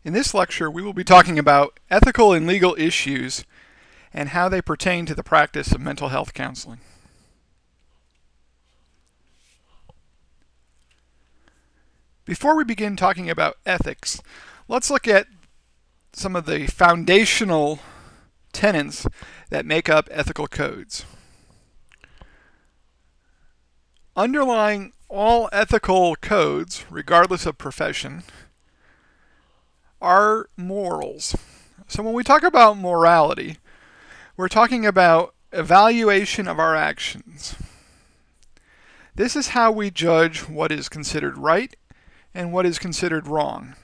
In this lecture, we will be talking about ethical and legal issues and how they pertain to the practice of mental health counseling. Before we begin talking about ethics, let's look at some of the foundational tenets that make up ethical codes. Underlying all ethical codes, regardless of profession, are morals. So when we talk about morality, we're talking about evaluation of our actions. This is how we judge what is considered right and what is considered wrong.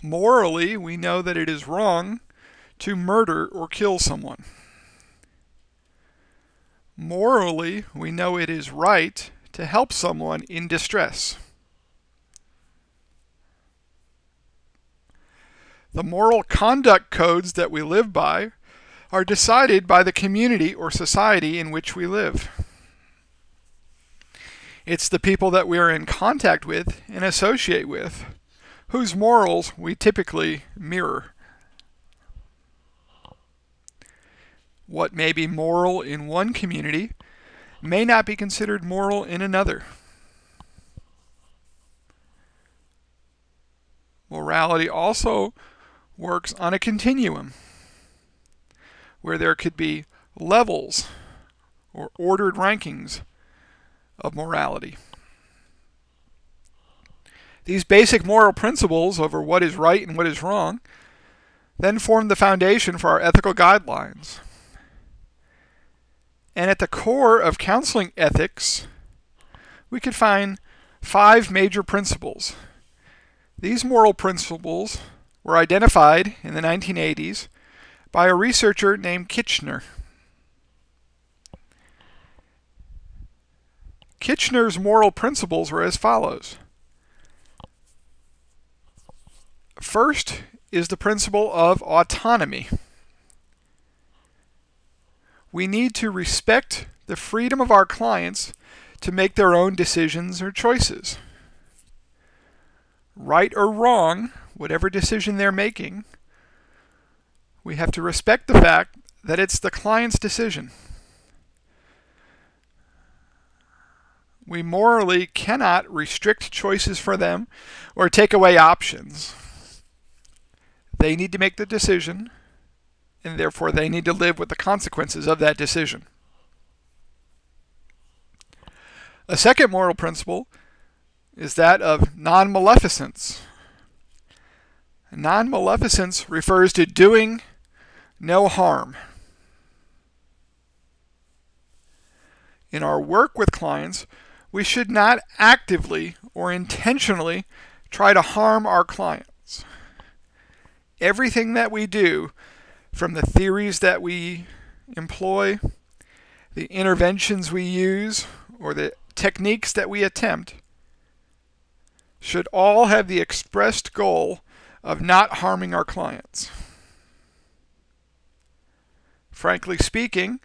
Morally, we know that it is wrong to murder or kill someone. Morally, we know it is right to help someone in distress. The moral conduct codes that we live by are decided by the community or society in which we live. It's the people that we are in contact with and associate with whose morals we typically mirror. What may be moral in one community may not be considered moral in another. Morality also works on a continuum where there could be levels or ordered rankings of morality. These basic moral principles over what is right and what is wrong then form the foundation for our ethical guidelines. And at the core of counseling ethics, we could find 5 major principles. These moral principles were identified in the 1980s by a researcher named Kitchener. Kitchener's moral principles were as follows. First is the principle of autonomy. We need to respect the freedom of our clients to make their own decisions or choices. Right or wrong, whatever decision they're making, we have to respect the fact that it's the client's decision. We morally cannot restrict choices for them or take away options. They need to make the decision, and therefore they need to live with the consequences of that decision. A second moral principle is that of nonmaleficence. Nonmaleficence refers to doing no harm. In our work with clients, we should not actively or intentionally try to harm our clients. Everything that we do, from the theories that we employ, the interventions we use, or the techniques that we attempt, should all have the expressed goal of not harming our clients. Frankly speaking,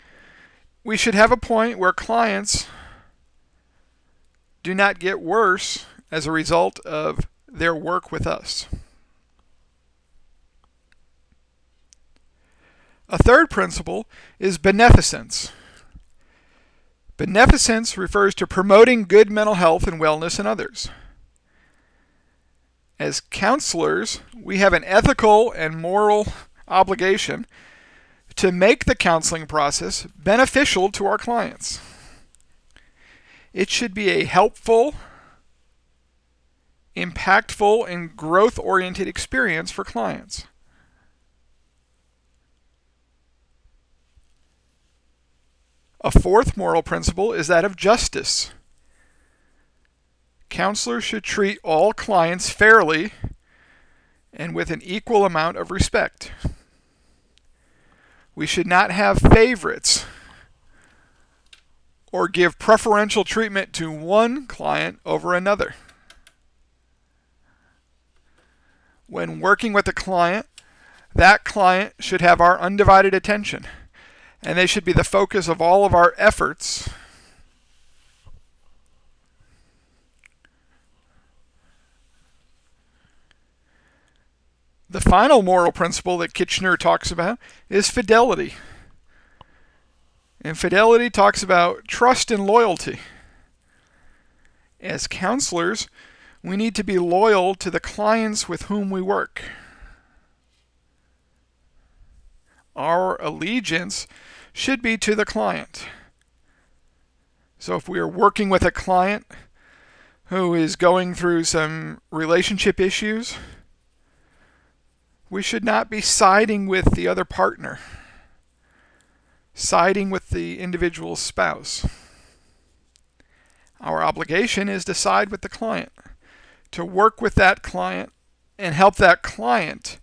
we should have a point where clients do not get worse as a result of their work with us. A third principle is beneficence. Beneficence refers to promoting good mental health and wellness in others. As counselors, we have an ethical and moral obligation to make the counseling process beneficial to our clients. It should be a helpful, impactful, and growth-oriented experience for clients. A fourth moral principle is that of justice. Counselors should treat all clients fairly and with an equal amount of respect. We should not have favorites or give preferential treatment to one client over another. When working with a client, that client should have our undivided attention, and they should be the focus of all of our efforts. final moral principle that Kitchener talks about is fidelity. And fidelity talks about trust and loyalty. As counselors, we need to be loyal to the clients with whom we work. Our allegiance should be to the client. So if we are working with a client who is going through some relationship issues, we should not be siding with the other partner, siding with the individual's spouse. Our obligation is to side with the client, to work with that client and help that client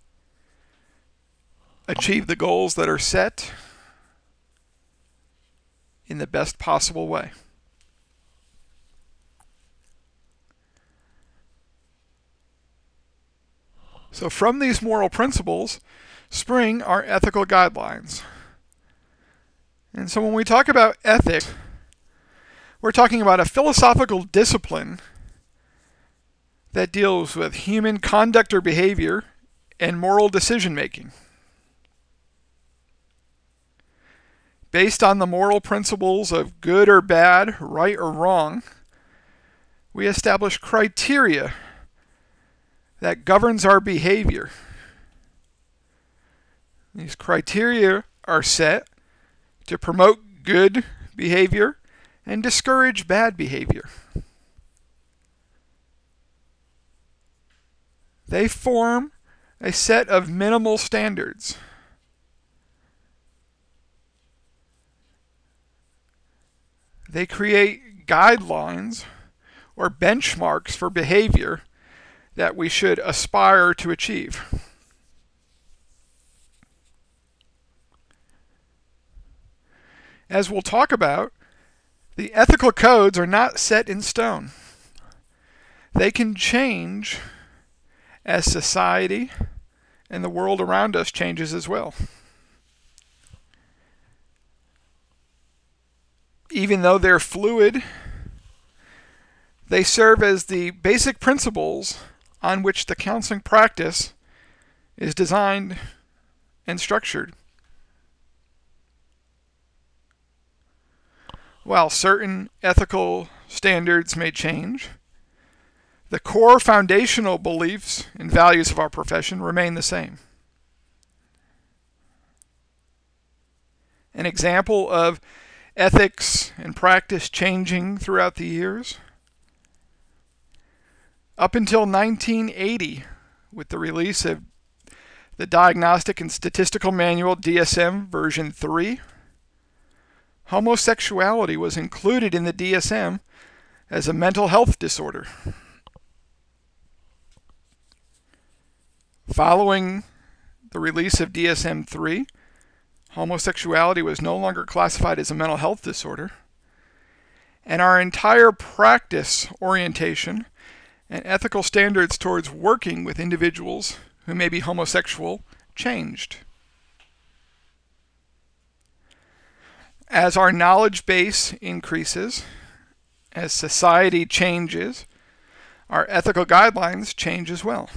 achieve the goals that are set in the best possible way. So from these moral principles spring our ethical guidelines. And so when we talk about ethics, we're talking about a philosophical discipline that deals with human conduct or behavior and moral decision making. Based on the moral principles of good or bad, right or wrong, we establish criteria that governs our behavior. These criteria are set to promote good behavior and discourage bad behavior. They form a set of minimal standards. They create guidelines or benchmarks for behavior that we should aspire to achieve. As we'll talk about, the ethical codes are not set in stone. They can change as society and the world around us changes as well. Even though they're fluid, they serve as the basic principles on which the counseling practice is designed and structured. While certain ethical standards may change, the core foundational beliefs and values of our profession remain the same. An example of ethics and practice changing throughout the years. Up until 1980, with the release of the Diagnostic and Statistical Manual DSM version 3, homosexuality was included in the DSM as a mental health disorder. Following the release of DSM 3, homosexuality was no longer classified as a mental health disorder, and our entire practice orientation and ethical standards towards working with individuals who may be homosexual changed. As our knowledge base increases, as society changes, our ethical guidelines change as well.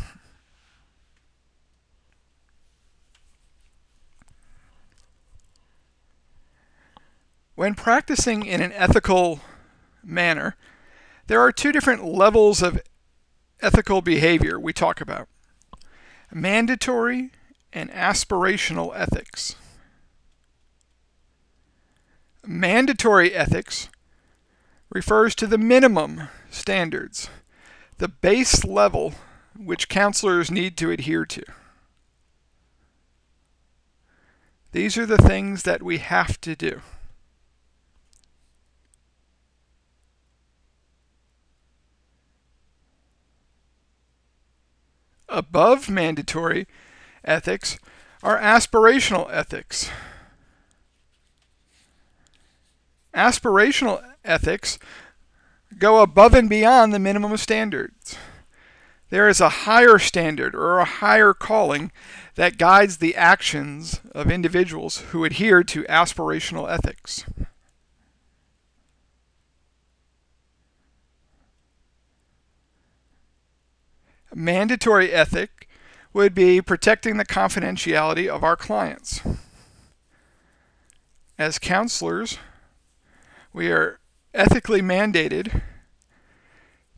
When practicing in an ethical manner, there are two different levels of ethical behavior we talk about: mandatory and aspirational ethics. Mandatory ethics refers to the minimum standards, the base level which counselors need to adhere to. These are the things that we have to do. Above mandatory ethics are aspirational ethics. Aspirational ethics go above and beyond the minimum standards. There is a higher standard or a higher calling that guides the actions of individuals who adhere to aspirational ethics. Mandatory ethic would be protecting the confidentiality of our clients. As counselors, we are ethically mandated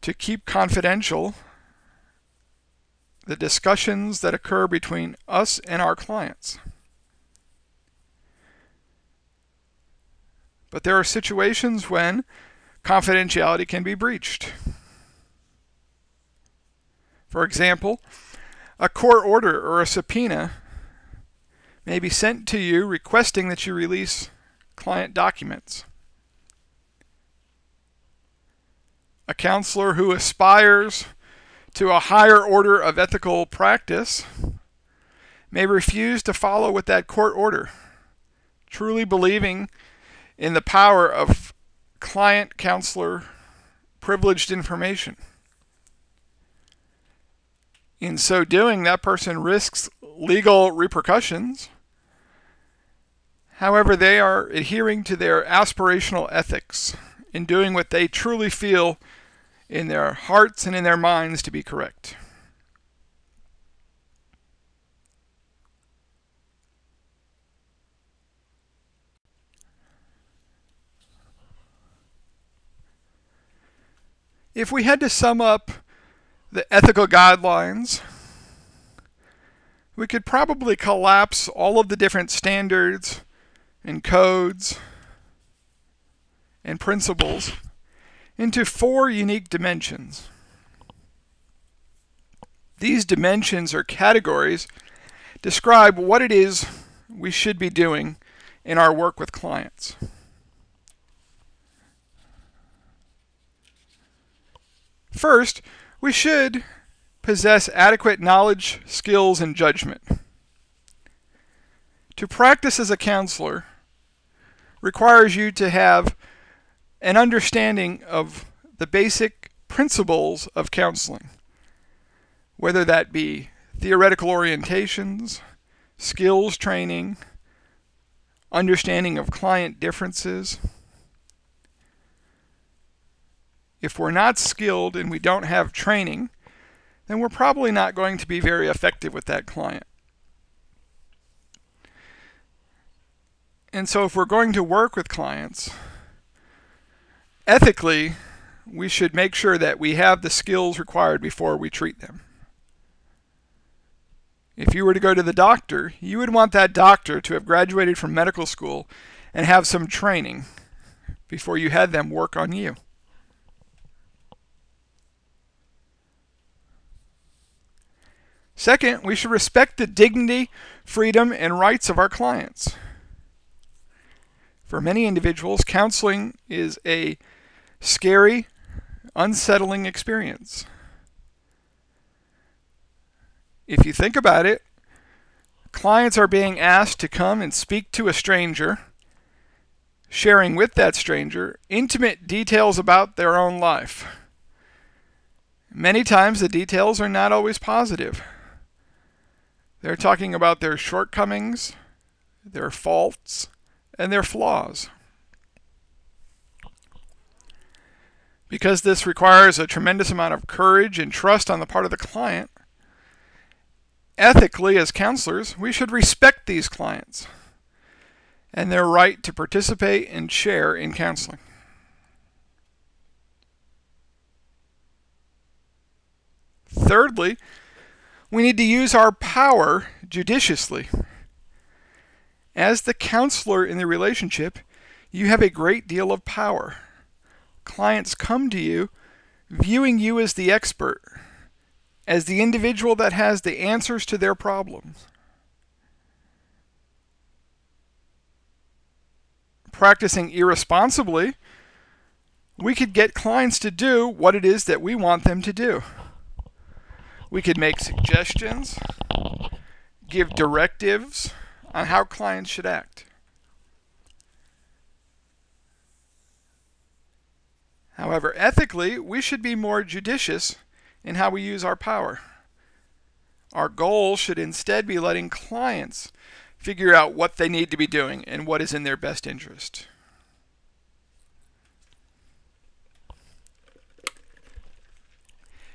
to keep confidential the discussions that occur between us and our clients. But there are situations when confidentiality can be breached. For example, a court order or a subpoena may be sent to you requesting that you release client documents. A counselor who aspires to a higher order of ethical practice may refuse to follow with that court order, truly believing in the power of client-counselor privileged information. In so doing, that person risks legal repercussions. However, they are adhering to their aspirational ethics in doing what they truly feel in their hearts and in their minds to be correct. If we had to sum up the ethical guidelines, we could probably collapse all of the different standards and codes and principles into 4 unique dimensions. These dimensions or categories describe what it is we should be doing in our work with clients. First, we should possess adequate knowledge, skills, and judgment. To practice as a counselor requires you to have an understanding of the basic principles of counseling, whether that be theoretical orientations, skills training, understanding of client differences. If we're not skilled and we don't have training, then we're probably not going to be very effective with that client. And so if we're going to work with clients, ethically, we should make sure that we have the skills required before we treat them. If you were to go to the doctor, you would want that doctor to have graduated from medical school and have some training before you had them work on you. Second, we should respect the dignity, freedom, and rights of our clients. For many individuals, counseling is a scary, unsettling experience. If you think about it, clients are being asked to come and speak to a stranger, sharing with that stranger intimate details about their own life. Many times the details are not always positive. They're talking about their shortcomings, their faults, and their flaws. Because this requires a tremendous amount of courage and trust on the part of the client, ethically as counselors, we should respect these clients and their right to participate and share in counseling. Thirdly, we need to use our power judiciously. As the counselor in the relationship, you have a great deal of power. Clients come to you viewing you as the expert, as the individual that has the answers to their problems. Practicing irresponsibly, we could get clients to do what it is that we want them to do. We could make suggestions, give directives on how clients should act. However, ethically, we should be more judicious in how we use our power. Our goal should instead be letting clients figure out what they need to be doing and what is in their best interest.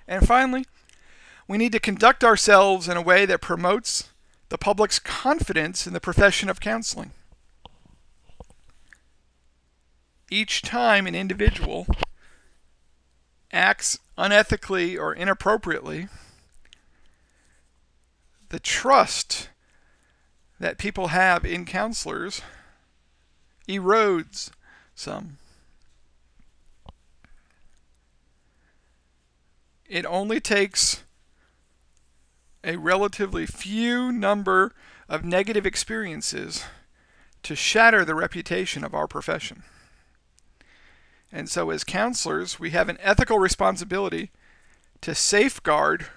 And finally, we need to conduct ourselves in a way that promotes the public's confidence in the profession of counseling. Each time an individual acts unethically or inappropriately, the trust that people have in counselors erodes some. It only takes a relatively few number of negative experiences to shatter the reputation of our profession. And so as counselors, we have an ethical responsibility to safeguard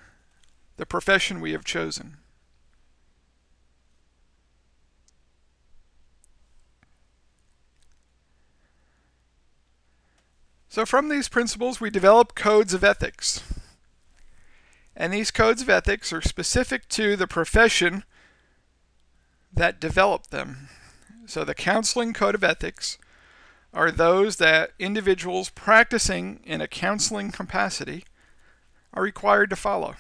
the profession we have chosen. So from these principles, we develop codes of ethics. And these codes of ethics are specific to the profession that developed them. So the counseling code of ethics are those that individuals practicing in a counseling capacity are required to follow.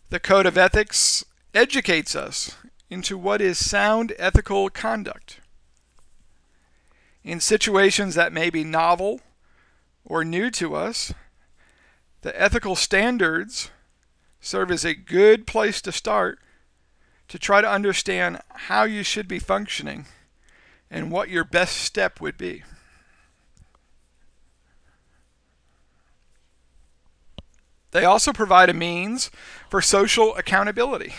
The code of ethics educates us into what is sound ethical conduct. In situations that may be novel or new to us, the ethical standards serve as a good place to start to try to understand how you should be functioning and what your best step would be. They also provide a means for social accountability.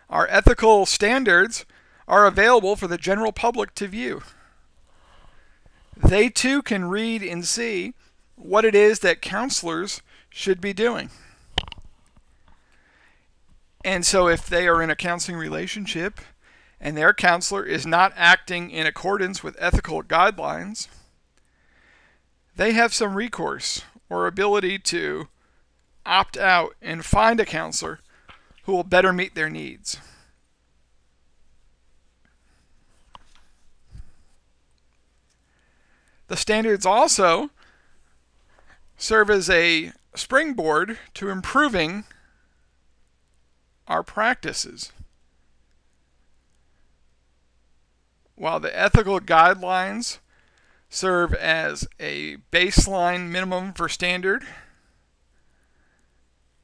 Our ethical standards are available for the general public to view. They too can read and see what it is that counselors should be doing. And so if they are in a counseling relationship and their counselor is not acting in accordance with ethical guidelines, they have some recourse or ability to opt out and find a counselor who will better meet their needs. The standards also serve as a springboard to improving our practices. While the ethical guidelines serve as a baseline minimum for standard,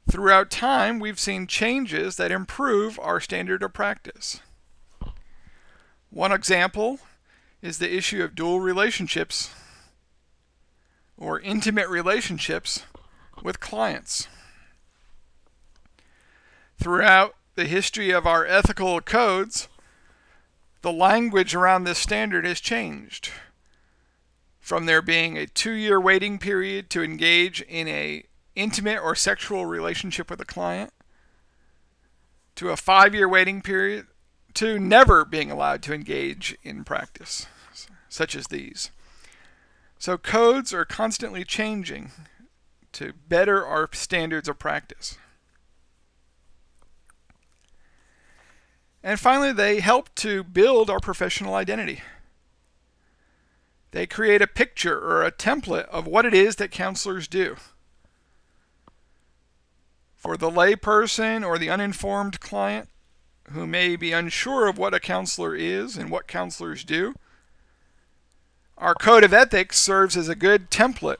throughout time we've seen changes that improve our standard of practice. One example is the issue of dual relationships or intimate relationships with clients. Throughout the history of our ethical codes, the language around this standard has changed. From there being a 2-year waiting period to engage in an intimate or sexual relationship with a client, to a 5-year waiting period, to never being allowed to engage in practice, such as these. So codes are constantly changing to better our standards of practice. And finally, they help to build our professional identity. They create a picture or a template of what it is that counselors do. For the layperson or the uninformed client who may be unsure of what a counselor is and what counselors do, our code of ethics serves as a good template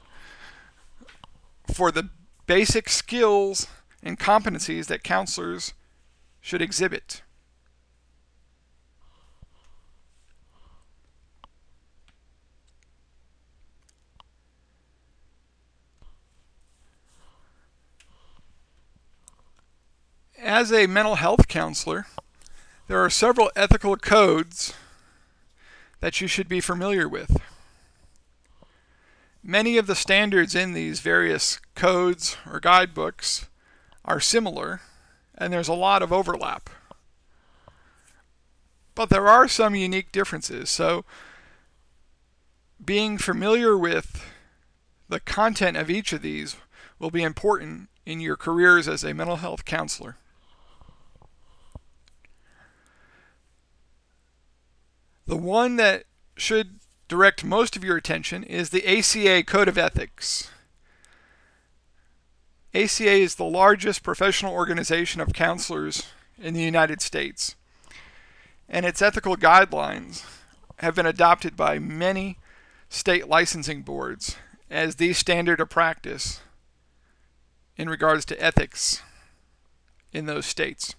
for the basic skills and competencies that counselors should exhibit. As a mental health counselor, there are several ethical codes that you should be familiar with. Many of the standards in these various codes or guidebooks are similar, and there's a lot of overlap. But there are some unique differences, so being familiar with the content of each of these will be important in your careers as a mental health counselor. The one that should direct most of your attention is the ACA Code of Ethics. ACA is the largest professional organization of counselors in the United States, and its ethical guidelines have been adopted by many state licensing boards as the standard of practice in regards to ethics in those states.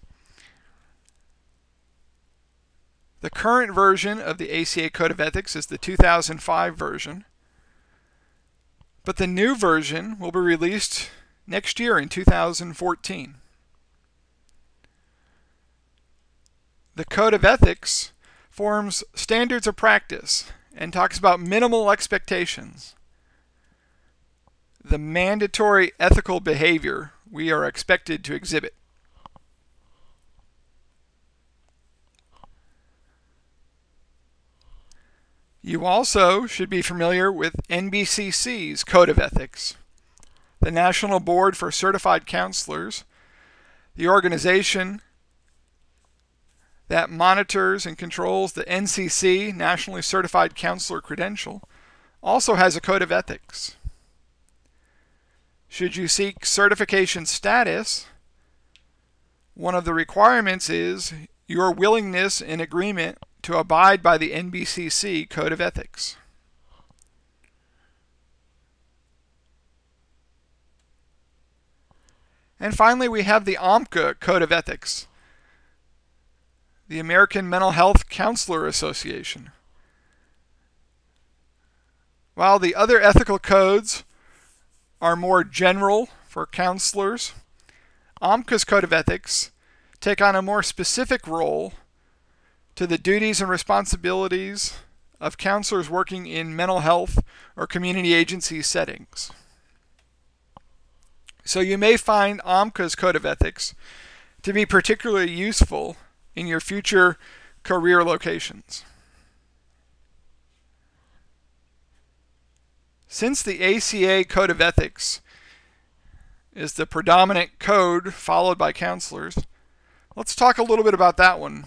The current version of the ACA Code of Ethics is the 2005 version, but the new version will be released next year in 2014. The Code of Ethics forms standards of practice and talks about minimal expectations, the mandatory ethical behavior we are expected to exhibit. You also should be familiar with NBCC's Code of Ethics, the National Board for Certified Counselors, the organization that monitors and controls the NCC, Nationally Certified Counselor Credential, also has a Code of Ethics. Should you seek certification status, one of the requirements is your willingness and agreement to abide by the NBCC Code of Ethics. And finally, we have the APGA Code of Ethics, the American Mental Health Counselor Association. While the other ethical codes are more general for counselors, APGA's Code of Ethics take on a more specific role to the duties and responsibilities of counselors working in mental health or community agency settings. So you may find APGA's Code of Ethics to be particularly useful in your future career locations. Since the ACA Code of Ethics is the predominant code followed by counselors, let's talk a little bit about that one.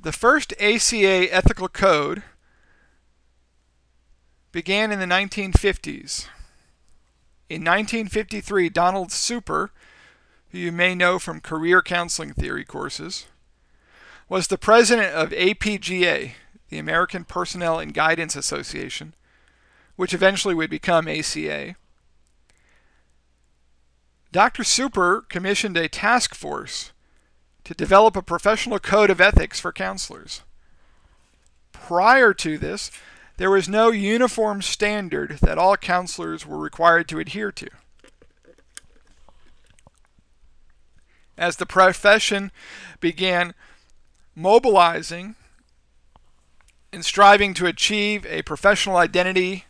The first ACA Ethical Code began in the 1950s. In 1953, Donald Super, who you may know from career counseling theory courses, was the president of APGA, the American Personnel and Guidance Association, which eventually would become ACA. Dr. Super commissioned a task force to develop a professional code of ethics for counselors. Prior to this, there was no uniform standard that all counselors were required to adhere to. As the profession began mobilizing and striving to achieve a professional identity,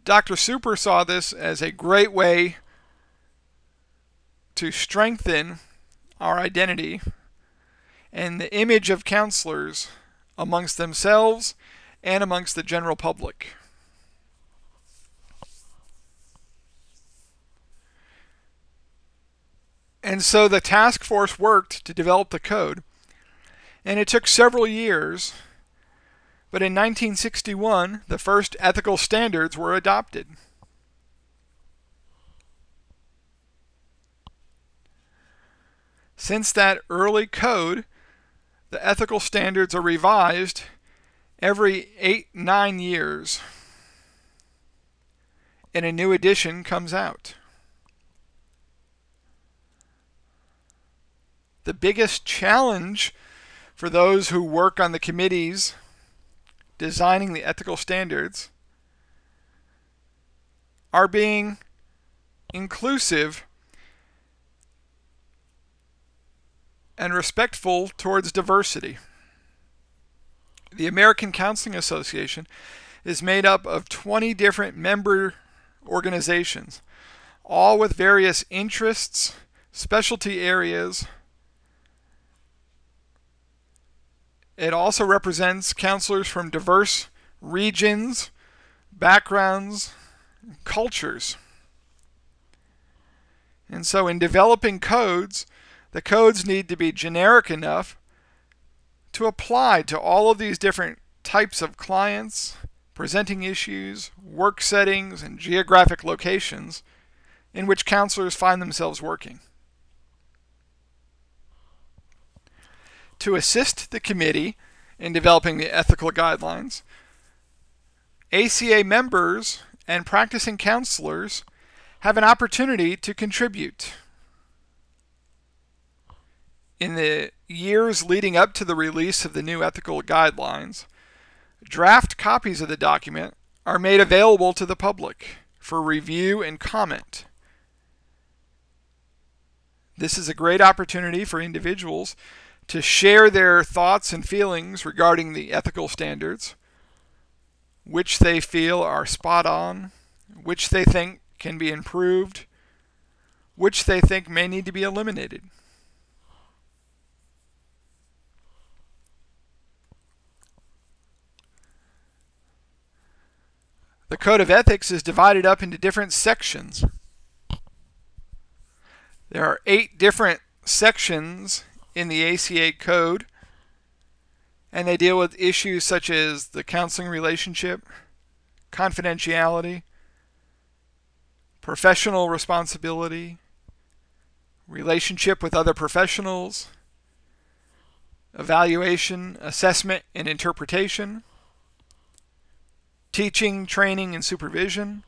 Dr. Super saw this as a great way to strengthen our identity and the image of counselors amongst themselves and amongst the general public. And so the task force worked to develop the code, and it took several years, but in 1961 the first ethical standards were adopted. Since that early code, the ethical standards are revised every 8-9 years, and a new edition comes out. The biggest challenge for those who work on the committees designing the ethical standards are being inclusive and respectful towards diversity. The American Counseling Association is made up of 20 different member organizations, all with various interests, specialty areas. It also represents counselors from diverse regions, backgrounds, cultures. And so in developing codes, the codes need to be generic enough to apply to all of these different types of clients presenting issues, work settings, and geographic locations in which counselors find themselves working. To assist the committee in developing the ethical guidelines, ACA members and practicing counselors have an opportunity to contribute. In the years leading up to the release of the new ethical guidelines, draft copies of the document are made available to the public for review and comment. This is a great opportunity for individuals to share their thoughts and feelings regarding the ethical standards, which they feel are spot on, which they think can be improved, which they think may need to be eliminated. The Code of Ethics is divided up into different sections. There are 8 different sections in the ACA Code, and they deal with issues such as the counseling relationship, confidentiality, professional responsibility, relationship with other professionals, evaluation, assessment, and interpretation, teaching, training, and supervision,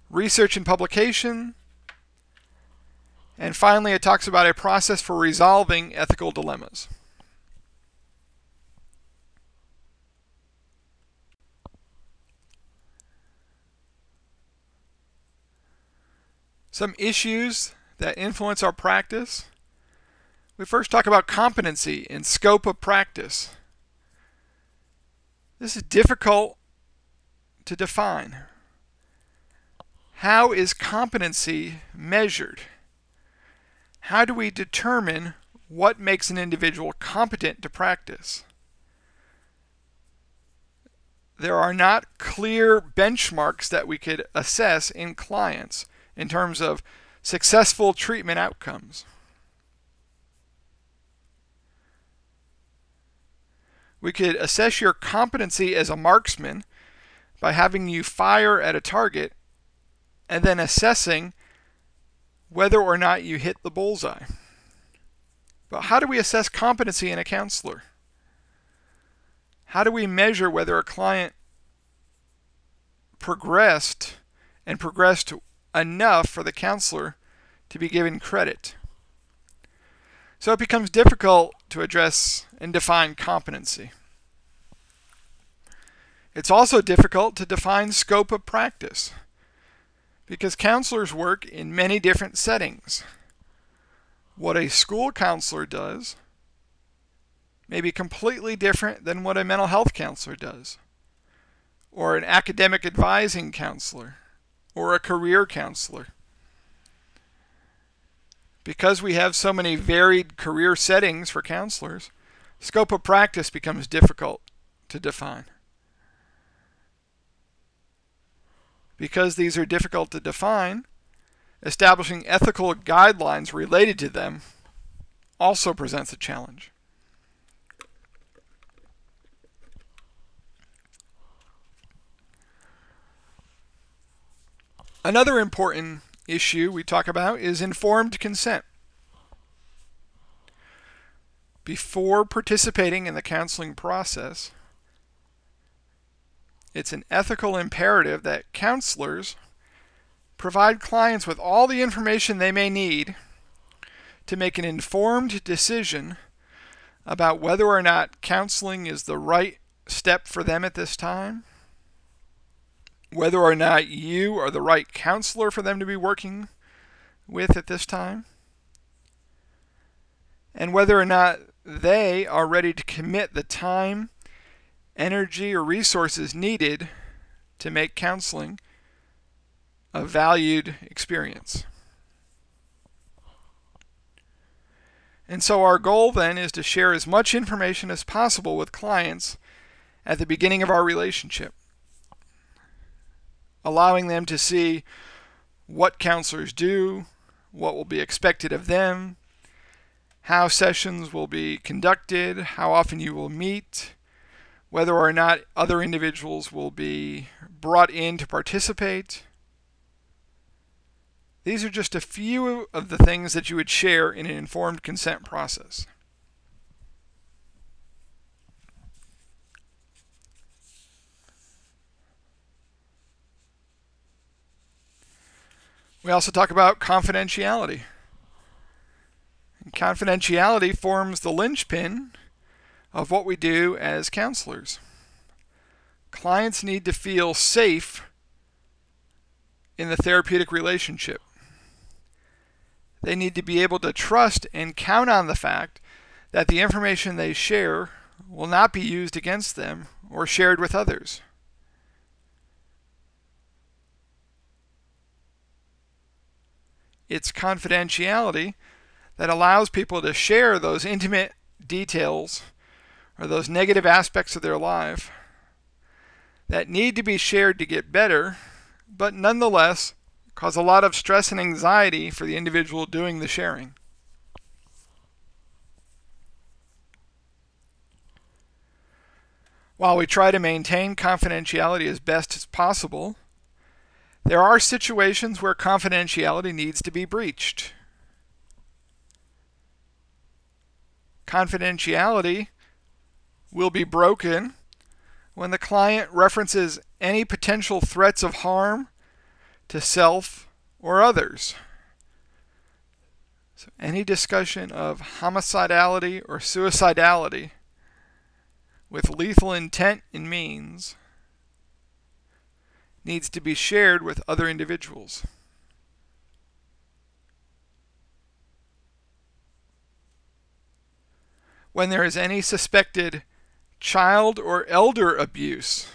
research and publication, and finally it talks about a process for resolving ethical dilemmas. Some issues that influence our practice. We first talk about competency and scope of practice. This is difficult to define. How is competency measured? How do we determine what makes an individual competent to practice? There are not clear benchmarks that we could assess in clients in terms of successful treatment outcomes. We could assess your competency as a marksman by having you fire at a target and then assessing whether or not you hit the bullseye. But how do we assess competency in a counselor? How do we measure whether a client progressed and progressed enough for the counselor to be given credit? So it becomes difficult to address and define competency. It's also difficult to define scope of practice because counselors work in many different settings. What a school counselor does may be completely different than what a mental health counselor does, or an academic advising counselor, or a career counselor. Because we have so many varied career settings for counselors, scope of practice becomes difficult to define. Because these are difficult to define, establishing ethical guidelines related to them also presents a challenge. Another important issue we talk about is informed consent. Before participating in the counseling process, it's an ethical imperative that counselors provide clients with all the information they may need to make an informed decision about whether or not counseling is the right step for them at this time, whether or not you are the right counselor for them to be working with at this time, and whether or not they are ready to commit the time, energy, or resources needed to make counseling a valued experience. And so our goal then is to share as much information as possible with clients at the beginning of our relationship, allowing them to see what counselors do, what will be expected of them, how sessions will be conducted, how often you will meet, whether or not other individuals will be brought in to participate. These are just a few of the things that you would share in an informed consent process. We also talk about confidentiality. And confidentiality forms the linchpin of what we do as counselors. Clients need to feel safe in the therapeutic relationship. They need to be able to trust and count on the fact that the information they share will not be used against them or shared with others. It's confidentiality that allows people to share those intimate details or those negative aspects of their life that need to be shared to get better, but nonetheless cause a lot of stress and anxiety for the individual doing the sharing. While we try to maintain confidentiality as best as possible, there are situations where confidentiality needs to be breached. Confidentiality will be broken when the client references any potential threats of harm to self or others. So any discussion of homicidality or suicidality with lethal intent and means needs to be shared with other individuals. When there is any suspected child or elder abuse,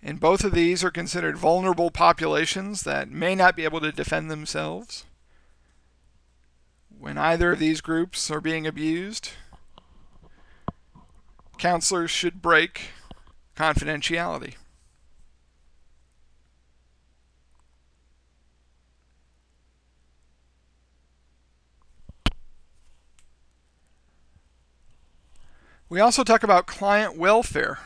and both of these are considered vulnerable populations that may not be able to defend themselves, when either of these groups are being abused, counselors should break confidentiality. We also talk about client welfare.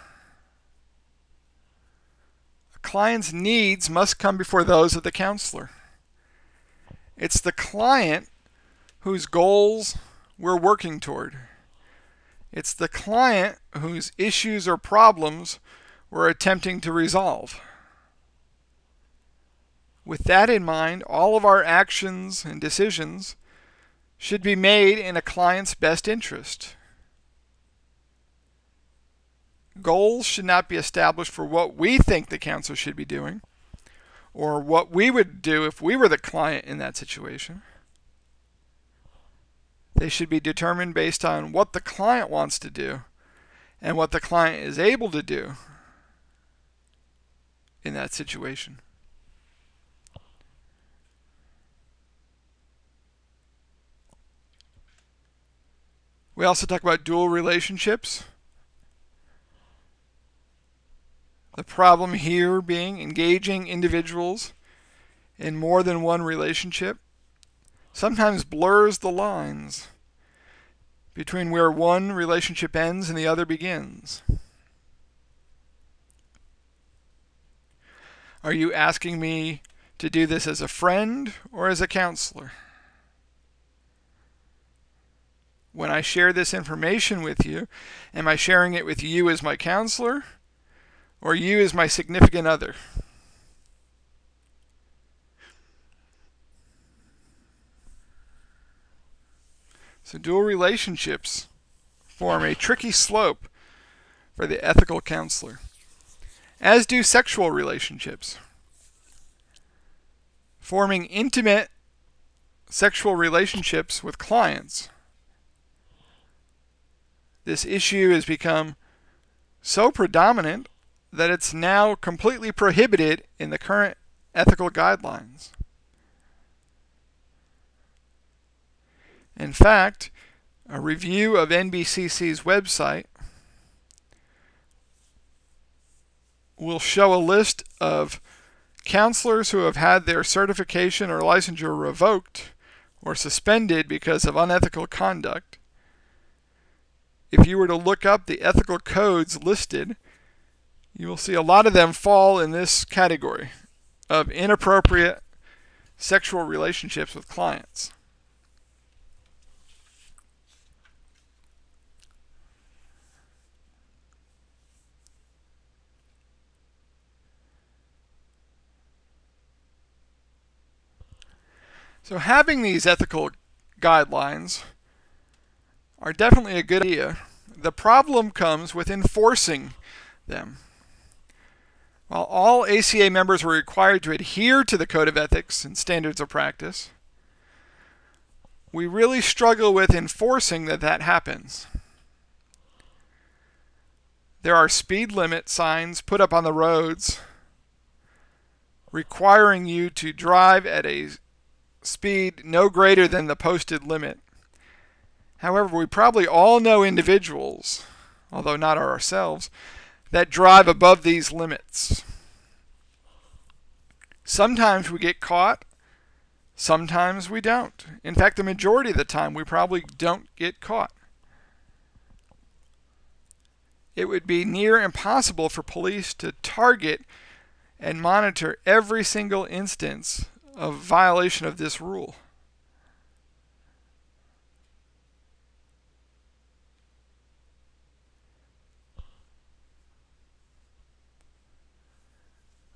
A client's needs must come before those of the counselor. It's the client whose goals we're working toward. It's the client whose issues or problems we're attempting to resolve. With that in mind, all of our actions and decisions should be made in a client's best interest. Goals should not be established for what we think the counselor should be doing or what we would do if we were the client in that situation. They should be determined based on what the client wants to do and what the client is able to do in that situation. We also talk about dual relationships. The problem here being engaging individuals in more than one relationship sometimes blurs the lines between where one relationship ends and the other begins. Are you asking me to do this as a friend or as a counselor? When I share this information with you, am I sharing it with you as my counselor or you as my significant other? So dual relationships form a tricky slope for the ethical counselor, as do sexual relationships. Forming intimate sexual relationships with clients. This issue has become so predominant that it's now completely prohibited in the current ethical guidelines. In fact, a review of NBCC's website will show a list of counselors who have had their certification or licensure revoked or suspended because of unethical conduct. if you were to look up the ethical codes listed, you will see a lot of them fall in this category of inappropriate sexual relationships with clients. So having these ethical guidelines are definitely a good idea. The problem comes with enforcing them. While all ACA members were required to adhere to the Code of Ethics and Standards of Practice, we really struggle with enforcing that happens. There are speed limit signs put up on the roads requiring you to drive at a speed no greater than the posted limit. However, we probably all know individuals, although not ourselves, that drive above these limits. Sometimes we get caught, sometimes we don't. In fact, the majority of the time we probably don't get caught. It would be near impossible for police to target and monitor every single instance of violation of this rule.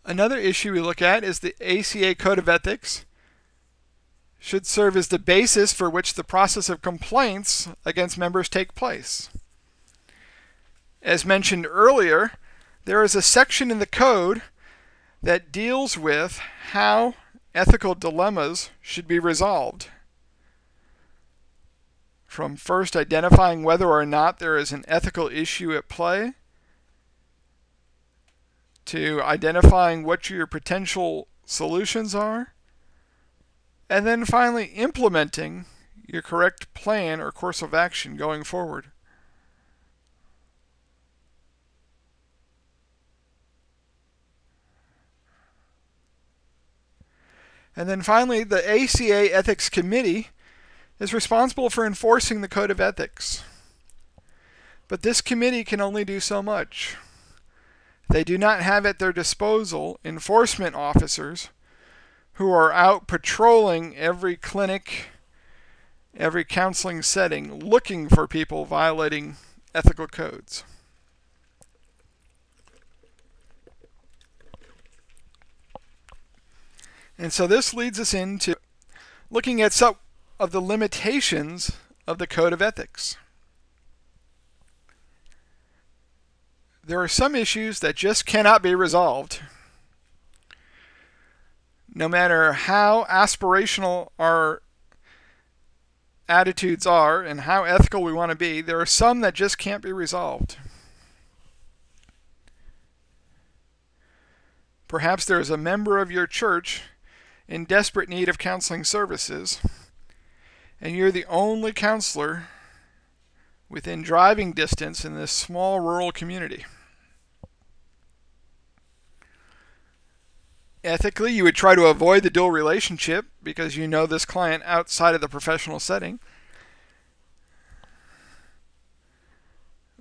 Another issue we look at is the ACA Code of Ethics should serve as the basis for which the process of complaints against members take place. As mentioned earlier, there is a section in the code that deals with how ethical dilemmas should be resolved. From first identifying whether or not there is an ethical issue at play, to identifying what your potential solutions are, and then finally implementing your correct plan or course of action going forward. And then finally, the ACA Ethics Committee is responsible for enforcing the Code of Ethics. But this committee can only do so much. They do not have at their disposal enforcement officers who are out patrolling every clinic, every counseling setting, looking for people violating ethical codes. And so this leads us into looking at some of the limitations of the Code of Ethics. There are some issues that just cannot be resolved. No matter how aspirational our attitudes are and how ethical we want to be, there are some that just can't be resolved. Perhaps there is a member of your church in desperate need of counseling services, and you're the only counselor within driving distance in this small rural community. Ethically, you would try to avoid the dual relationship because you know this client outside of the professional setting.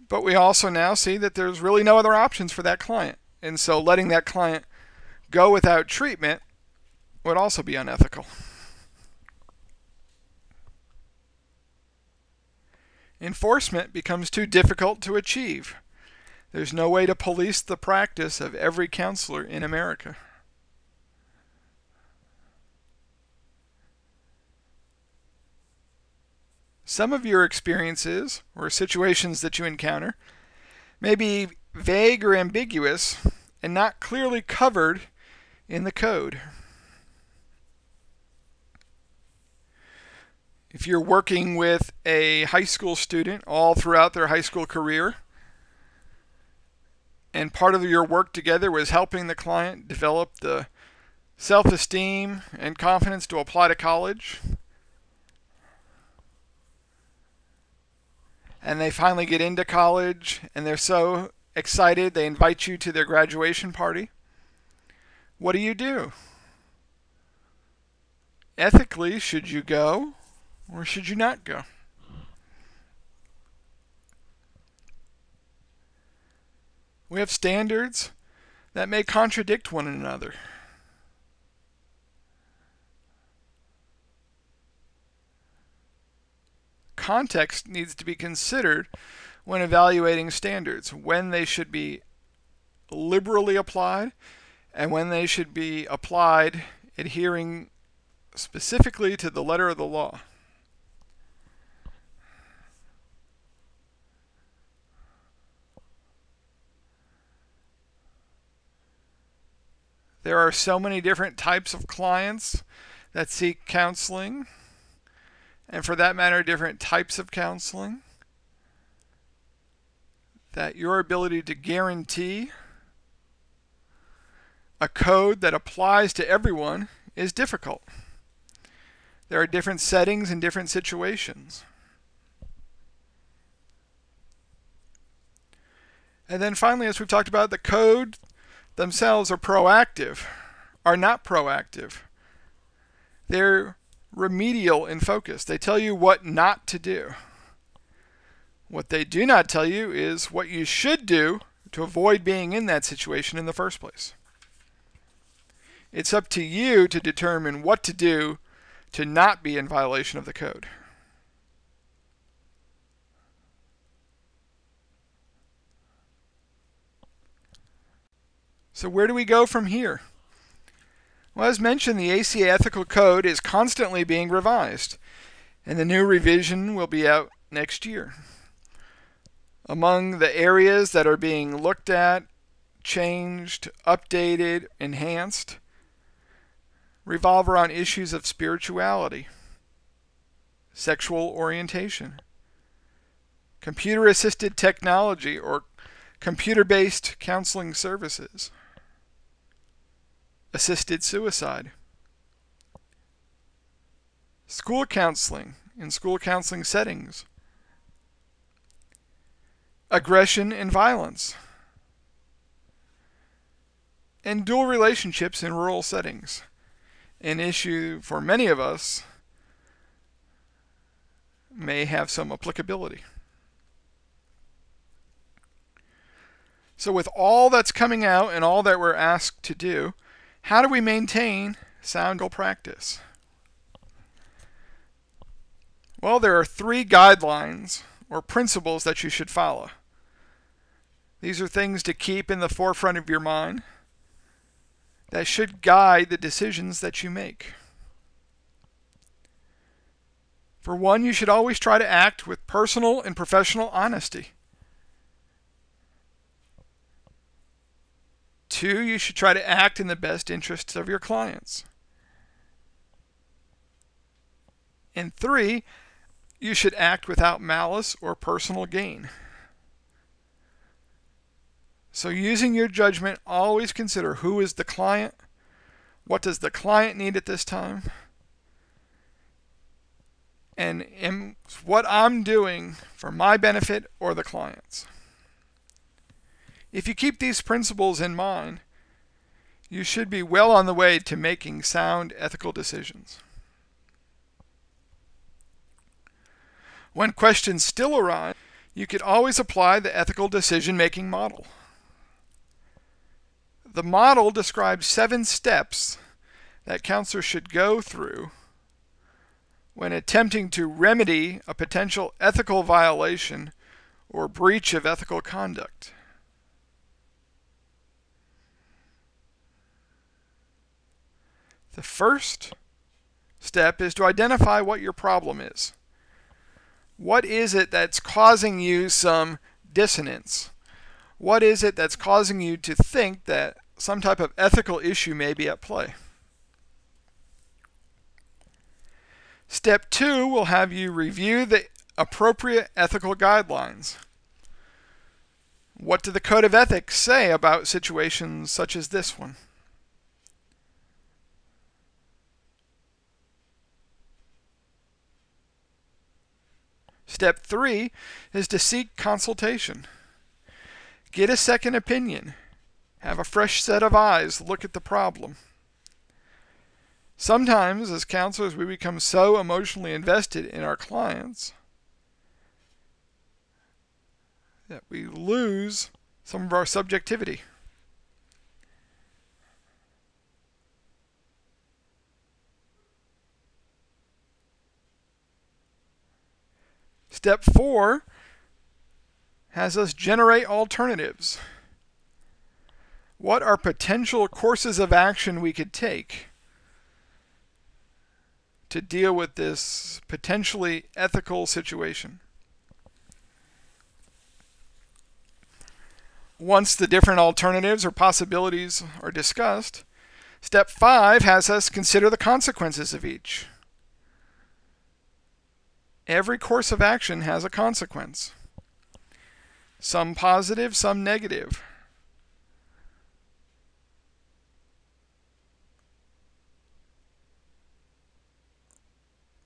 But we also now see that there's really no other options for that client. And so letting that client go without treatment would also be unethical. Enforcement becomes too difficult to achieve. There's no way to police the practice of every counselor in America. Some of your experiences or situations that you encounter may be vague or ambiguous and not clearly covered in the code. If you're working with a high school student all throughout their high school career, and part of your work together was helping the client develop the self-esteem and confidence to apply to college, and they finally get into college and they're so excited they invite you to their graduation party, what do? Ethically, should you go or should you not go? We have standards that may contradict one another. Context needs to be considered when evaluating standards, when they should be liberally applied and when they should be applied adhering specifically to the letter of the law. There are so many different types of clients that seek counseling, and for that matter, different types of counseling, that your ability to guarantee a code that applies to everyone is difficult. There are different settings and different situations. And then finally, as we've talked about, the code themselves are not proactive. They're remedial in focus. They tell you what not to do. What they do not tell you is what you should do to avoid being in that situation in the first place. It's up to you to determine what to do to not be in violation of the code. So where do we go from here? Well, as mentioned, the ACA Ethical Code is constantly being revised, and the new revision will be out next year. Among the areas that are being looked at, changed, updated, enhanced, revolve around issues of spirituality, sexual orientation, computer-assisted technology or computer-based counseling services, assisted suicide, school counseling in school counseling settings, aggression and violence, and dual relationships in rural settings, an issue for many of us may have some applicability. So with all that's coming out and all that we're asked to do, how do we maintain sound legal practice? Well, there are 3 guidelines or principles that you should follow. These are things to keep in the forefront of your mind that should guide the decisions that you make. For one, you should always try to act with personal and professional honesty. 2, you should try to act in the best interests of your clients. And 3, you should act without malice or personal gain. So using your judgment, always consider who is the client, what does the client need at this time, and am what I'm doing for my benefit or the client's. If you keep these principles in mind, you should be well on the way to making sound ethical decisions. When questions still arise, you could always apply the ethical decision-making model. The model describes 7 steps that counselors should go through when attempting to remedy a potential ethical violation or breach of ethical conduct. The first step is to identify what your problem is. What is it that's causing you some dissonance? What is it that's causing you to think that some type of ethical issue may be at play? Step 2 will have you review the appropriate ethical guidelines. What do the Code of Ethics say about situations such as this one? Step 3 is to seek consultation. Get a second opinion. Have a fresh set of eyes look at the problem. Sometimes, as counselors, we become so emotionally invested in our clients that we lose some of our subjectivity. Step 4 has us generate alternatives. What are potential courses of action we could take to deal with this potentially ethical situation? Once the different alternatives or possibilities are discussed, step 5 has us consider the consequences of each. Every course of action has a consequence. Some positive, some negative.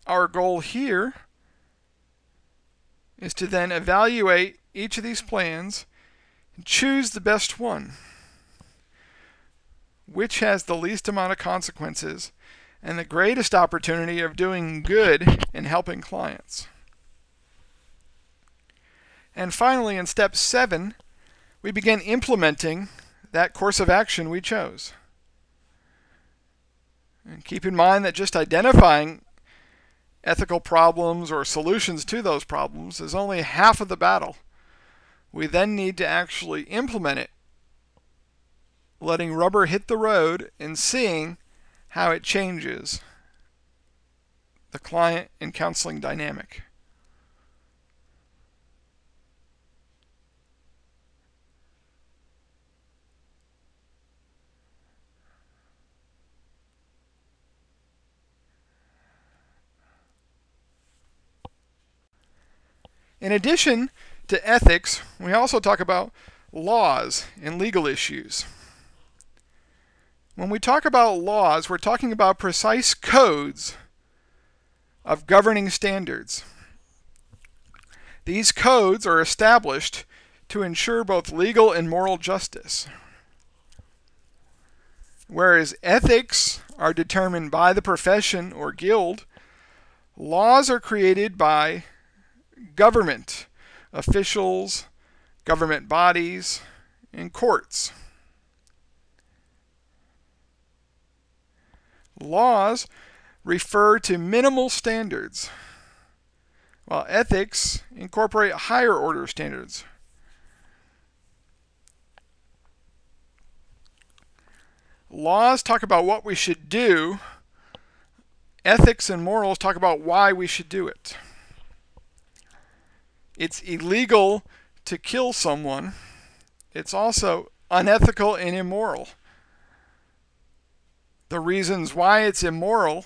Our goal here is to then evaluate each of these plans and choose the best one, which has the least amount of consequences and the greatest opportunity of doing good and helping clients. And finally, in step 7, we begin implementing that course of action we chose. And keep in mind that just identifying ethical problems or solutions to those problems is only half of the battle. We then need to actually implement it, letting rubber hit the road and seeing how it changes the client and counseling dynamic. In addition to ethics, we also talk about laws and legal issues. When we talk about laws, we're talking about precise codes of governing standards. These codes are established to ensure both legal and moral justice. Whereas ethics are determined by the profession or guild, laws are created by government officials, government bodies, and courts. Laws refer to minimal standards, while ethics incorporate higher order standards. Laws talk about what we should do. Ethics and morals talk about why we should do it. It's illegal to kill someone. It's also unethical and immoral. The reasons why it's immoral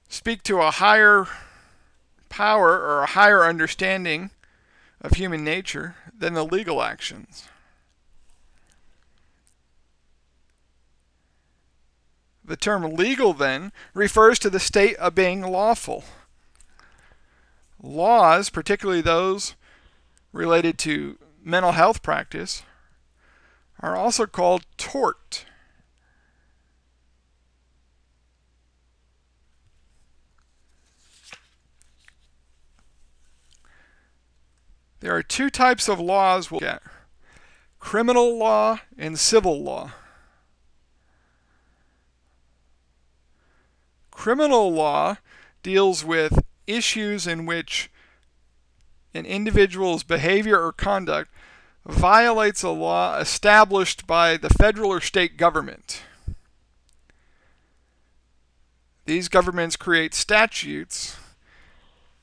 speak to a higher power or a higher understanding of human nature than the legal actions. The term legal, then, refers to the state of being lawful. Laws, particularly those related to mental health practice, are also called tort. There are two types of laws we'll get: criminal law and civil law. Criminal law deals with issues in which an individual's behavior or conduct violates a law established by the federal or state government. These governments create statutes,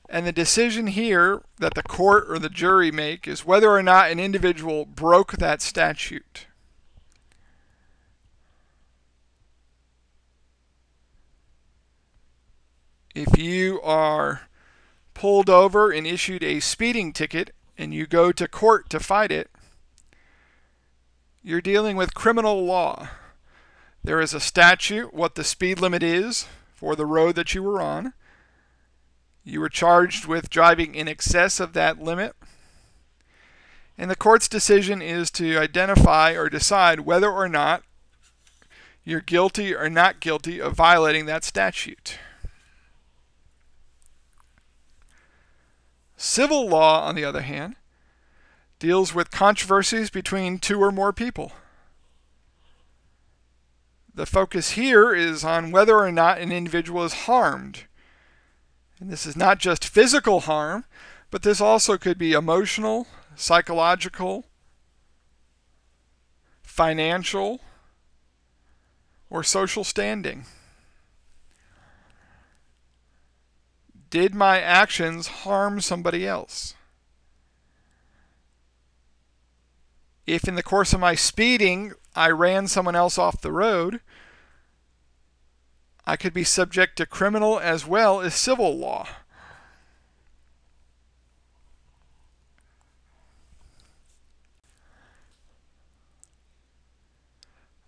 and the decision here that the court or the jury make is whether or not an individual broke that statute. If you are pulled over and issued a speeding ticket and you go to court to fight it, you're dealing with criminal law. There is a statute, what the speed limit is for the road that you were on. You were charged with driving in excess of that limit. And the court's decision is to identify or decide whether or not you're guilty or not guilty of violating that statute. Civil law, on the other hand, deals with controversies between two or more people. The focus here is on whether or not an individual is harmed. And this is not just physical harm, but this also could be emotional, psychological, financial, or social standing. Did my actions harm somebody else? If in the course of my speeding I ran someone else off the road, I could be subject to criminal as well as civil law.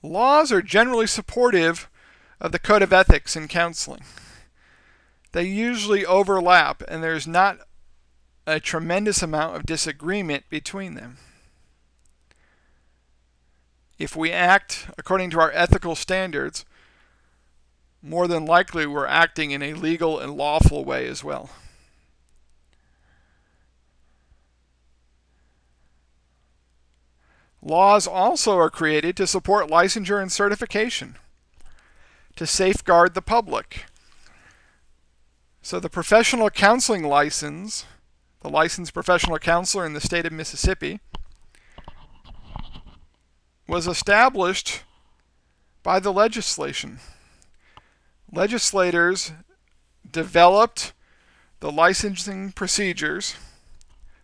Laws are generally supportive of the code of ethics in counseling. They usually overlap, and there's not a tremendous amount of disagreement between them. If we act according to our ethical standards, more than likely we're acting in a legal and lawful way as well. Laws also are created to support licensure and certification, to safeguard the public. So the professional counseling license, the licensed professional counselor in the state of Mississippi, was established by the legislation. Legislators developed the licensing procedures,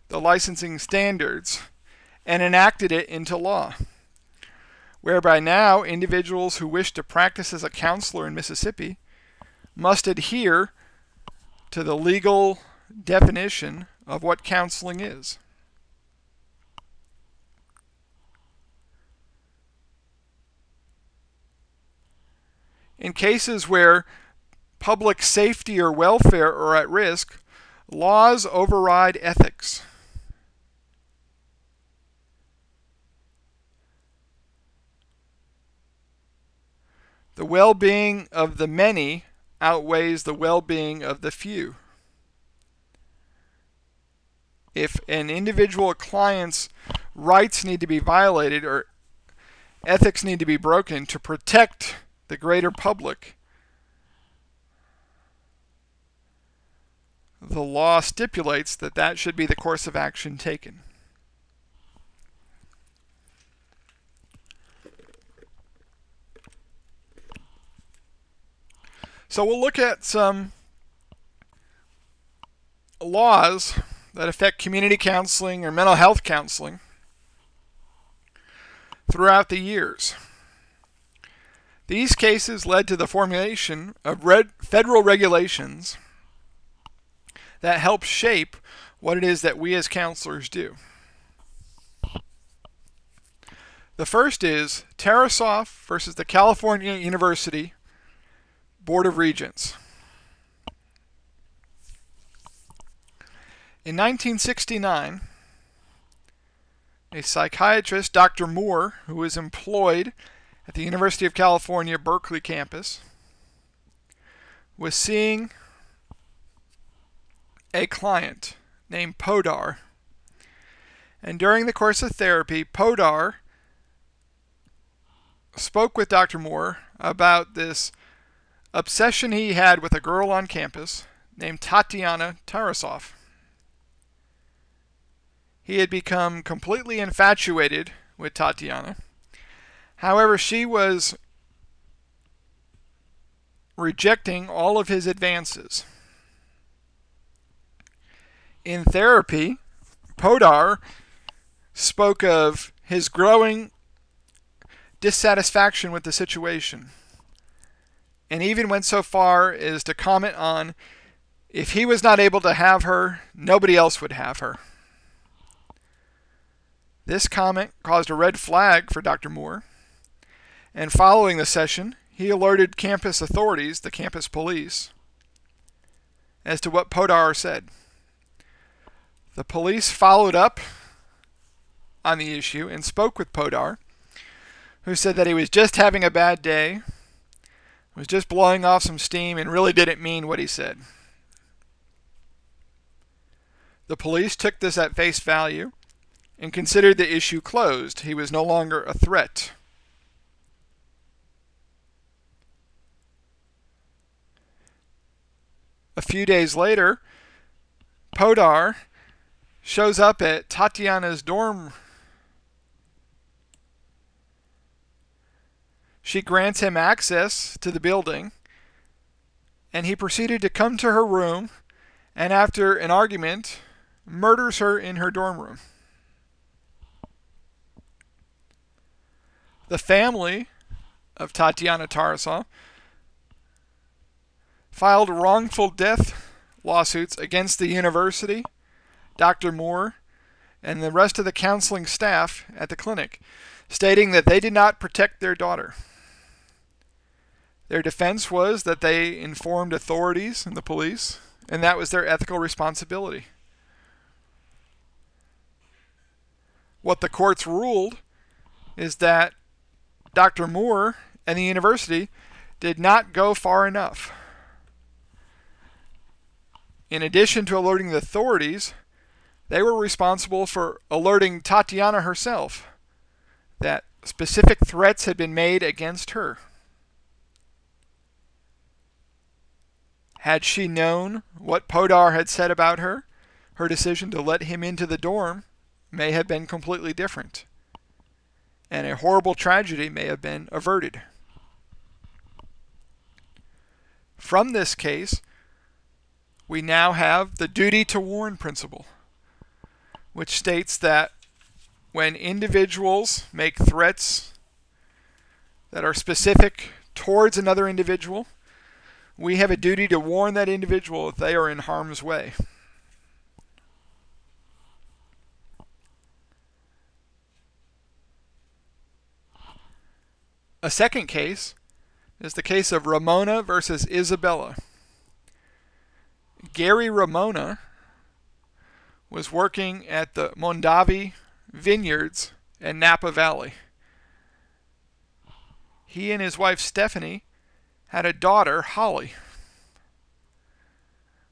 the licensing standards, and enacted it into law, whereby now individuals who wish to practice as a counselor in Mississippi must adhere to the legal definition of what counseling is. In cases where public safety or welfare are at risk, laws override ethics. The well-being of the many outweighs the well-being of the few. If an individual client's rights need to be violated or ethics need to be broken to protect the greater public, the law stipulates that that should be the course of action taken. So we'll look at some laws that affect community counseling or mental health counseling throughout the years. These cases led to the formulation of federal regulations that help shape what it is that we as counselors do. The first is Tarasoff versus the California University Board of Regents. In 1969, a psychiatrist, Dr. Moore, who was employed at the University of California, Berkeley campus, was seeing a client named Podar. And during the course of therapy, Podar spoke with Dr. Moore about this obsession he had with a girl on campus named Tatiana Tarasoff. He had become completely infatuated with Tatiana. However, she was rejecting all of his advances. In therapy, Podar spoke of his growing dissatisfaction with the situation, and even went so far as to comment on if he was not able to have her, nobody else would have her. This comment caused a red flag for Dr. Moore, and following the session, he alerted campus authorities, the campus police, as to what Podar said. The police followed up on the issue and spoke with Podar, who said that he was just having a bad day, was just blowing off some steam, and really didn't mean what he said. The police took this at face value, and considered the issue closed. He was no longer a threat. A few days later, Podar shows up at Tatiana's dorm. She grants him access to the building, and he proceeded to come to her room, and after an argument, murders her in her dorm room. The family of Tatiana Tarasov filed wrongful death lawsuits against the university, Dr. Moore, and the rest of the counseling staff at the clinic, stating that they did not protect their daughter. Their defense was that they informed authorities and the police, and that was their ethical responsibility. What the courts ruled is that Dr. Moore and the university did not go far enough. In addition to alerting the authorities, they were responsible for alerting Tatiana herself that specific threats had been made against her. Had she known what Podar had said about her, her decision to let him into the dorm may have been completely different, and a horrible tragedy may have been averted. From this case, we now have the duty to warn principle, which states that when individuals make threats that are specific towards another individual, we have a duty to warn that individual if they are in harm's way. A second case is the case of Ramona versus Isabella. Gary Ramona was working at the Mondavi Vineyards in Napa Valley. He and his wife Stephanie had a daughter, Holly.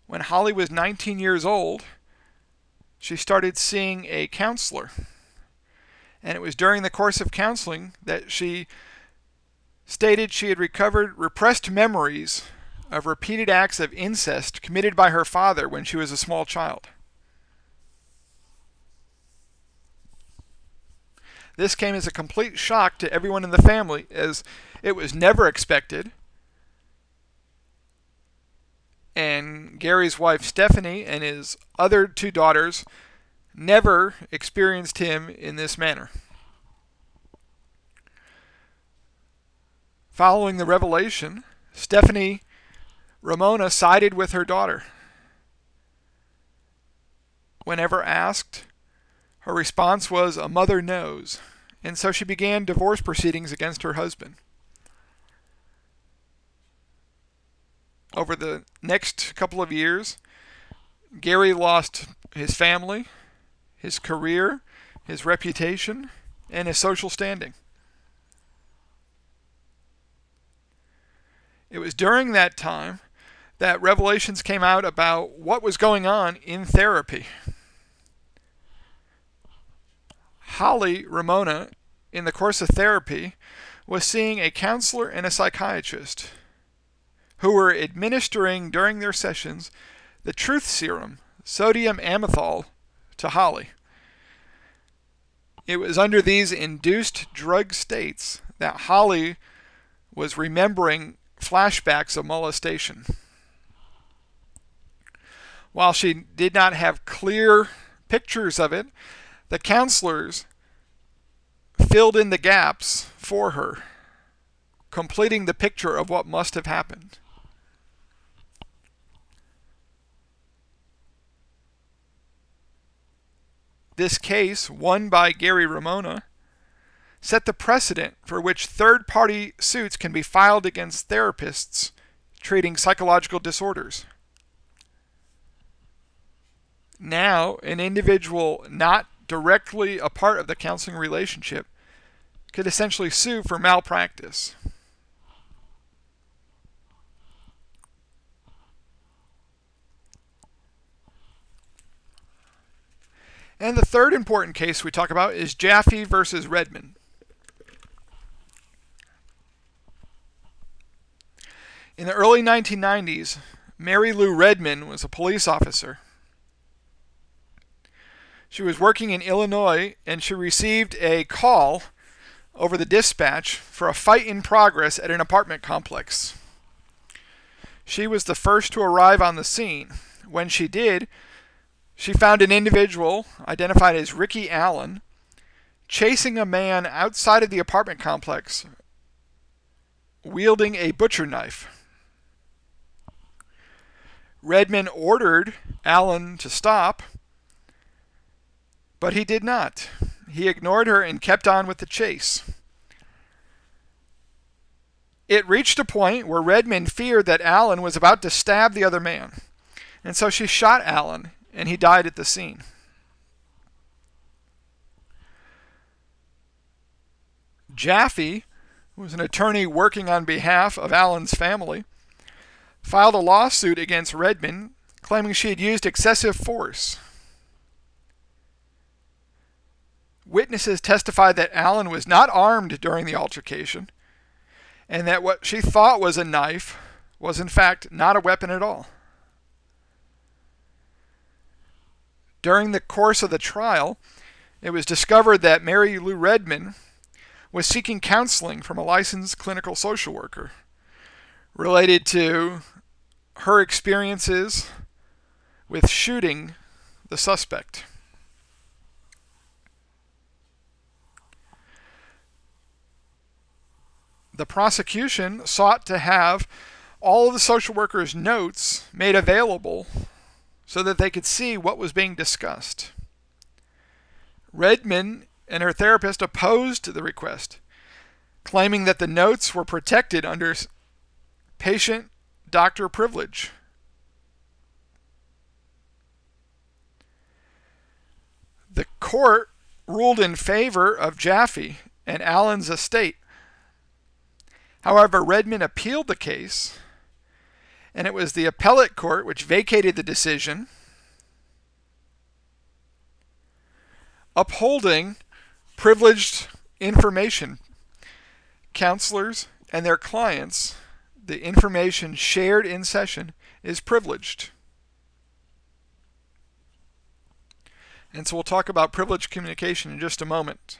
When Holly was 19 years old, she started seeing a counselor. And it was during the course of counseling that she stated she had recovered repressed memories of repeated acts of incest committed by her father when she was a small child. This came as a complete shock to everyone in the family, as it was never expected. And Gary's wife Stephanie and his other two daughters never experienced him in this manner. Following the revelation, Stephanie Ramona sided with her daughter. Whenever asked, her response was, "A mother knows," and so she began divorce proceedings against her husband. Over the next couple of years, Gary lost his family, his career, his reputation, and his social standing. It was during that time that revelations came out about what was going on in therapy. Holly Ramona, in the course of therapy, was seeing a counselor and a psychiatrist who were administering during their sessions the truth serum, sodium amytal, to Holly. It was under these induced drug states that Holly was remembering flashbacks of molestation. While she did not have clear pictures of it, the counselors filled in the gaps for her, completing the picture of what must have happened. This case, won by Gary Ramona, set the precedent for which third-party suits can be filed against therapists treating psychological disorders. Now, an individual not directly a part of the counseling relationship could essentially sue for malpractice. And the third important case we talk about is Jaffe versus Redmond. In the early 1990s, Mary Lou Redmond was a police officer. She was working in Illinois, and she received a call over the dispatch for a fight in progress at an apartment complex. She was the first to arrive on the scene. When she did, she found an individual identified as Ricky Allen chasing a man outside of the apartment complex wielding a butcher knife. Redmond ordered Allen to stop, but he did not. He ignored her and kept on with the chase. It reached a point where Redmond feared that Allen was about to stab the other man, and so she shot Allen, and he died at the scene. Jaffe, who was an attorney working on behalf of Allen's family, filed a lawsuit against Redmond, claiming she had used excessive force. Witnesses testified that Allen was not armed during the altercation, and that what she thought was a knife was in fact not a weapon at all. During the course of the trial, it was discovered that Mary Lou Redmond was seeking counseling from a licensed clinical social worker related to her experiences with shooting the suspect. The prosecution sought to have all of the social worker's notes made available so that they could see what was being discussed. Redmond and her therapist opposed the request, claiming that the notes were protected under patient-doctor privilege. The court ruled in favor of Jaffe and Allen's estate. However, Redmond appealed the case, and it was the appellate court which vacated the decision, upholding privileged information. Counselors and their clients, the information shared in session is privileged. And so we'll talk about privileged communication in just a moment.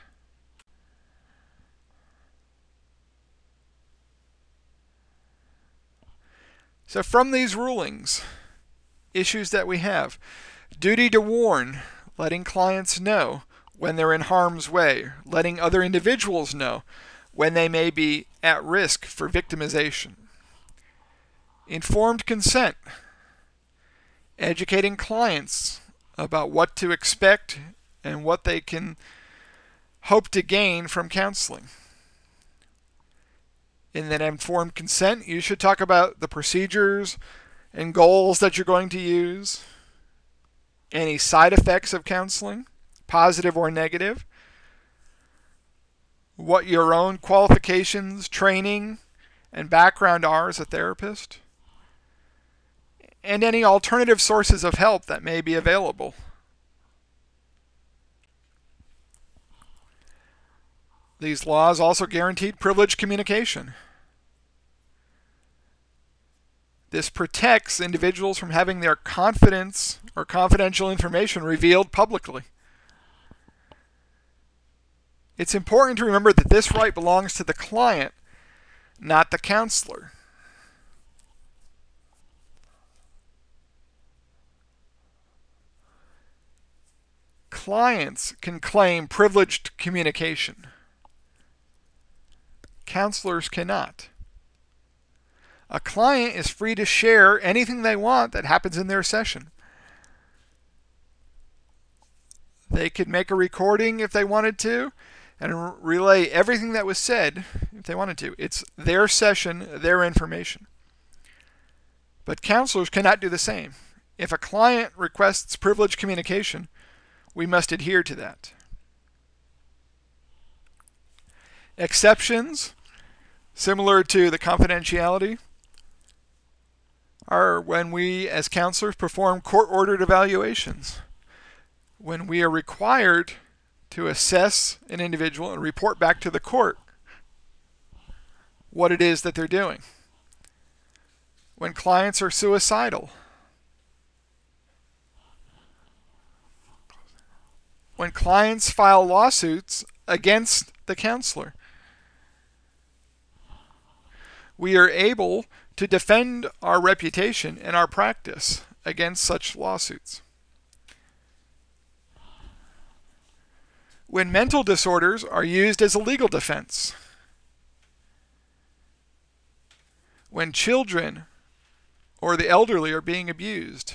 So from these rulings, issues that we have: duty to warn, letting clients know when they're in harm's way, letting other individuals know when they may be at risk for victimization. Informed consent, educating clients about what to expect and what they can hope to gain from counseling. In that informed consent, you should talk about the procedures and goals that you're going to use, any side effects of counseling, positive or negative, what your own qualifications, training, and background are as a therapist, and any alternative sources of help that may be available. These laws also guaranteed privileged communication. This protects individuals from having their confidence or confidential information revealed publicly. It's important to remember that this right belongs to the client, not the counselor. Clients can claim privileged communication. Counselors cannot. A client is free to share anything they want that happens in their session. They could make a recording if they wanted to and relay everything that was said if they wanted to. It's their session, their information. But counselors cannot do the same. If a client requests privileged communication, we must adhere to that. Exceptions, similar to the confidentiality, are when we as counselors perform court-ordered evaluations. when we are required to assess an individual and report back to the court what it is that they're doing. When clients are suicidal. When clients file lawsuits against the counselor. We are able to defend our reputation and our practice against such lawsuits. When mental disorders are used as a legal defense. When children or the elderly are being abused.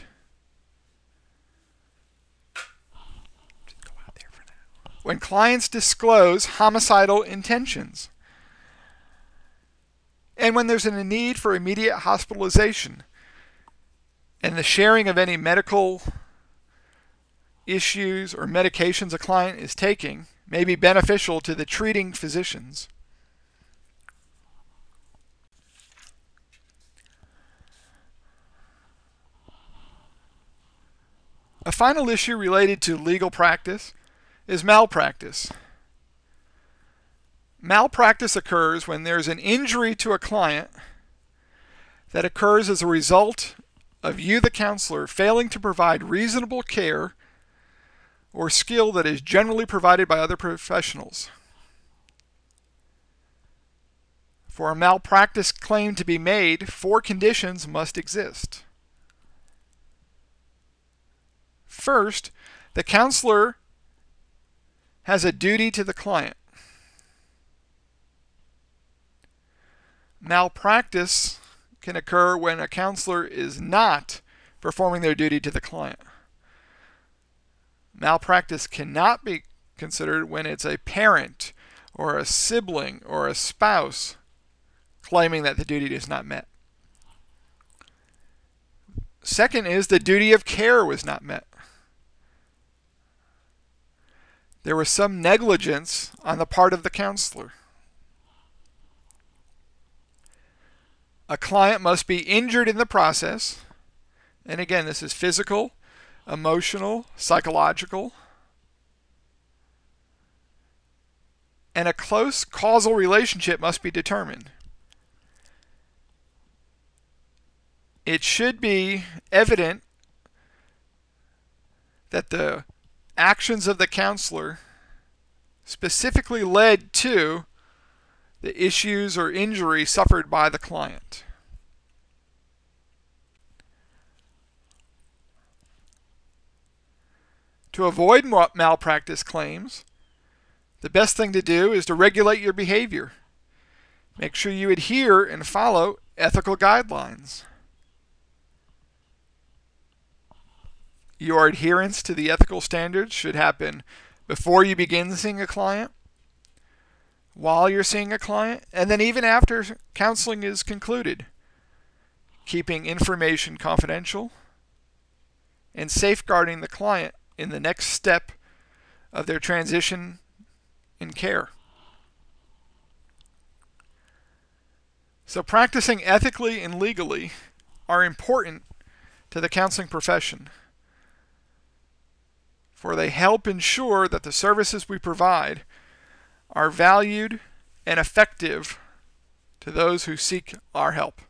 When clients disclose homicidal intentions. And when there's a need for immediate hospitalization and the sharing of any medical issues or medications a client is taking may be beneficial to the treating physicians. A final issue related to legal practice is malpractice. Malpractice occurs when there's an injury to a client that occurs as a result of you, the counselor, failing to provide reasonable care or skill that is generally provided by other professionals. For a malpractice claim to be made, 4 conditions must exist. First, the counselor has a duty to the client. Malpractice can occur when a counselor is not performing their duty to the client. Malpractice cannot be considered when it's a parent or a sibling or a spouse claiming that the duty is not met. Second is the duty of care was not met. There was some negligence on the part of the counselor. A client must be injured in the process, and again, this is physical, emotional, psychological, and a close causal relationship must be determined. It should be evident that the actions of the counselor specifically led to the issues or injury suffered by the client. To avoid malpractice claims, the best thing to do is to regulate your behavior. Make sure you adhere and follow ethical guidelines. Your adherence to the ethical standards should happen before you begin seeing a client, while you're seeing a client, and then even after counseling is concluded. Keeping information confidential and safeguarding the client in the next step of their transition in care. So practicing ethically and legally are important to the counseling profession, for they help ensure that the services we provide are valued and effective to those who seek our help.